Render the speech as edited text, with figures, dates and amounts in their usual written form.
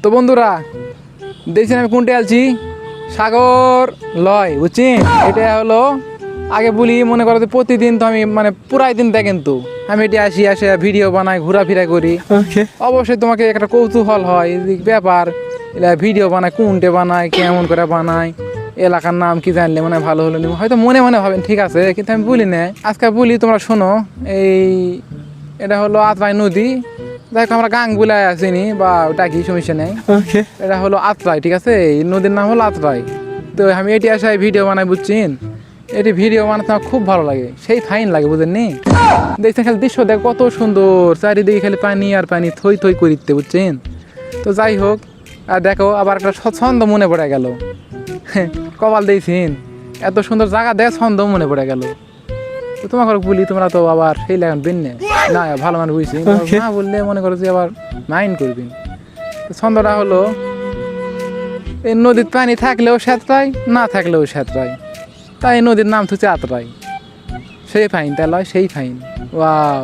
তো বন্ধুরা দেখছেন আমি কোনটা আলছি সাগর লয় বুঝছেন। এটা হলো আগে বলি মনে করো যে প্রতিদিন তো আমি মানে পুরাই দিন দেখেন তো আমি এটি আসি আসে ভিডিও বানাই ঘোরাফেরা করি। অবশ্যই তোমাকে একটা কৌতূহল হয় এই ব্যাপার এলা ভিডিও বানায় কোনটে বানায় কেমন করে বানায় এলাকার নাম কি জানলে মানে ভালো হলো হয়তো মনে মনে ভাবেন ঠিক আছে কিন্তু আমি বলি না আজকে বলি তোমরা শোনো। এই এটা হলো আত্রাই নদী দেখো আমরা গাঙ্গুলায় আসিনি বা ওটা কি সমস্যা নেই। এটা হলো আত্রাই ঠিক আছে এই নদীর নাম হলো আত্রাই। তো আমি এটি আসায় ভিডিও বানাই বুঝছেন। এটি ভিডিও বানাতে আমার খুব ভালো লাগে সেই ফাইন লাগে বুঝেননি। দেখছেন খালি দৃশ্য দেখ কত সুন্দর চারিদিকে খালি পানি আর পানি থই থই করিতে বুঝছেন। তো যাই হোক আর দেখো আবার একটা ছন্দ মনে পড়ে গেল কপাল দিয়েছেন এত সুন্দর জায়গা দেখ ছন্দ মনে পড়ে গেল। তো তোমাকে বলি তোমরা তো আবার সেই লাগান বেননে না ভালো মানে বুঝছি না বললে মনে করো যে আবার মাইন্ড করবেন। তো ছন্দটা হলো এই নদীর পানি থাকলেও স্যাঁতরায় না থাকলেও স্যাঁতরায় তাই নদীর নাম হচ্ছে আত্রাই সেই ফাইন তাই লয় সেই ফাইন ওয়াও।